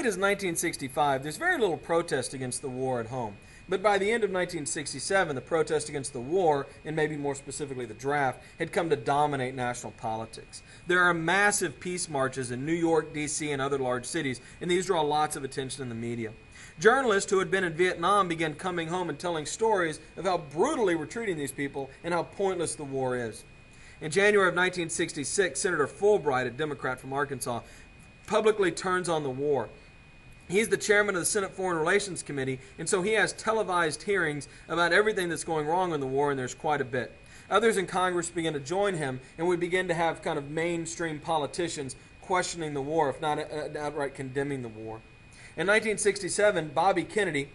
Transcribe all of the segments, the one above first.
As 1965, there's very little protest against the war at home. But by the end of 1967, the protest against the war, and maybe more specifically the draft, had come to dominate national politics. There are massive peace marches in New York, D.C., and other large cities, and these draw lots of attention in the media. Journalists who had been in Vietnam began coming home and telling stories of how brutally we're treating these people and how pointless the war is. In January of 1966, Senator Fulbright, a Democrat from Arkansas, publicly turns on the war. He's the chairman of the Senate Foreign Relations Committee, and so he has televised hearings about everything that's going wrong in the war, and there's quite a bit. Others in Congress begin to join him, and we begin to have kind of mainstream politicians questioning the war, if not outright condemning the war. In 1967, Bobby Kennedy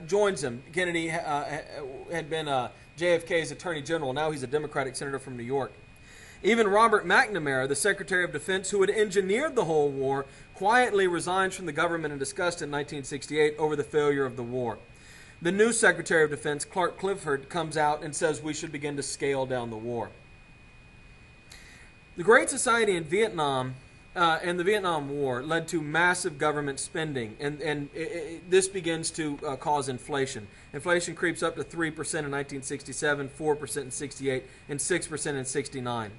joins him. Kennedy had been JFK's Attorney General. Now he's a Democratic senator from New York. Even Robert McNamara, the Secretary of Defense who had engineered the whole war, quietly resigns from the government in disgust in 1968 over the failure of the war. The new Secretary of Defense, Clark Clifford, comes out and says we should begin to scale down the war. The Great Society in Vietnam and the Vietnam War led to massive government spending, and this begins to cause inflation. Inflation creeps up to 3% in 1967, 4% in 68, and 6% in 69.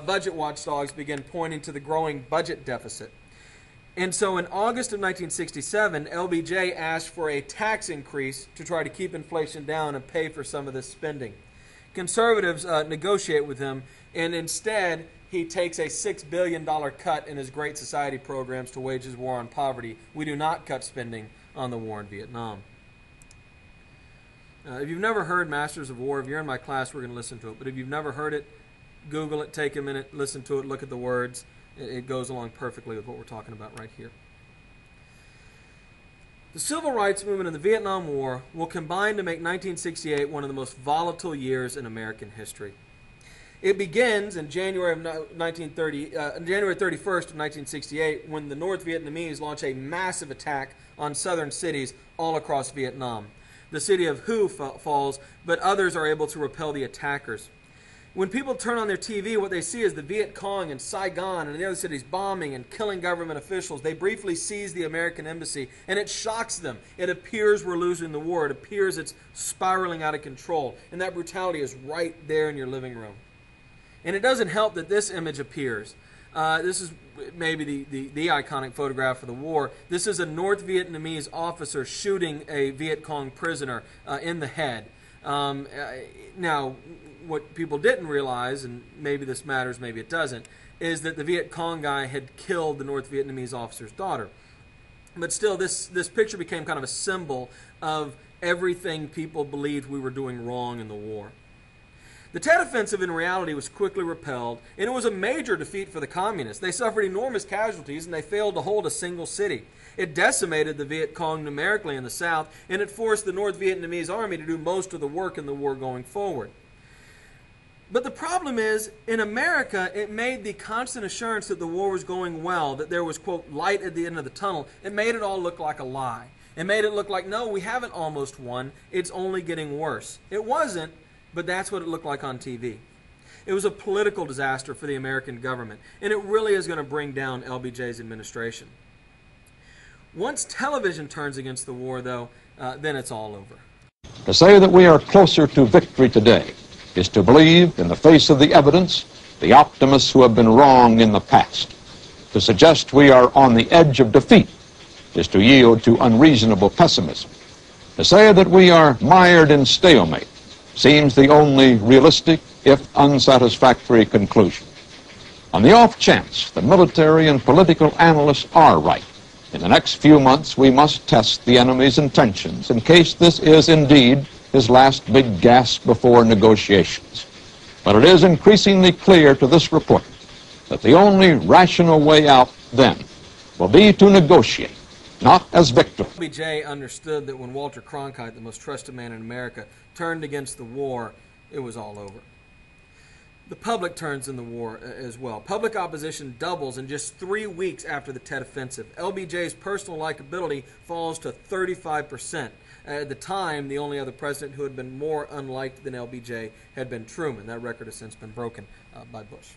Budget watchdogs begin pointing to the growing budget deficit. And so in August of 1967, LBJ asked for a tax increase to try to keep inflation down and pay for some of this spending. Conservatives negotiate with him, and instead he takes a $6 billion cut in his Great Society programs to wage his war on poverty. We do not cut spending on the war in Vietnam. If you've never heard Masters of War, if you're in my class, we're going to listen to it. But if you've never heard it, Google it, take a minute, listen to it, look at the words. It goes along perfectly with what we're talking about right here. The civil rights movement and the Vietnam War will combine to make 1968 one of the most volatile years in American history. It begins in January 31st of 1968 when the North Vietnamese launch a massive attack on southern cities all across Vietnam. The city of Hue falls, but others are able to repel the attackers. When people turn on their TV, what they see is the Viet Cong in Saigon and the other cities bombing and killing government officials. They briefly seize the American embassy, and it shocks them. It appears we're losing the war. It appears it's spiraling out of control, and that brutality is right there in your living room. And it doesn't help that this image appears. This is maybe the iconic photograph of the war. This is a North Vietnamese officer shooting a Viet Cong prisoner in the head. Now, what people didn't realize, and maybe this matters, maybe it doesn't, is that the Viet Cong guy had killed the North Vietnamese officer's daughter. But still, this picture became kind of a symbol of everything people believed we were doing wrong in the war. The Tet Offensive in reality was quickly repelled, and it was a major defeat for the communists. They suffered enormous casualties, and they failed to hold a single city. It decimated the Viet Cong numerically in the south, and it forced the North Vietnamese army to do most of the work in the war going forward. But the problem is, in America, it made the constant assurance that the war was going well, that there was, quote, light at the end of the tunnel, it made it all look like a lie. It made it look like, no, we haven't almost won, it's only getting worse. It wasn't, but that's what it looked like on TV. It was a political disaster for the American government, and it really is going to bring down LBJ's administration. Once television turns against the war, though, then it's all over. To say that we are closer to victory today is to believe, in the face of the evidence, the optimists who have been wrong in the past. To suggest we are on the edge of defeat is to yield to unreasonable pessimism. To say that we are mired in stalemate seems the only realistic, if unsatisfactory, conclusion. On the off chance the military and political analysts are right, in the next few months we must test the enemy's intentions in case this is indeed his last big gasp before negotiations. But it is increasingly clear to this report that the only rational way out then will be to negotiate, not as victor. LBJ understood that when Walter Cronkite, the most trusted man in America, turned against the war, it was all over. The public turns in the war as well. Public opposition doubles in just 3 weeks after the Tet Offensive. LBJ's personal likability falls to 35%. At the time, the only other president who had been more unliked than LBJ had been Truman. That record has since been broken by Bush.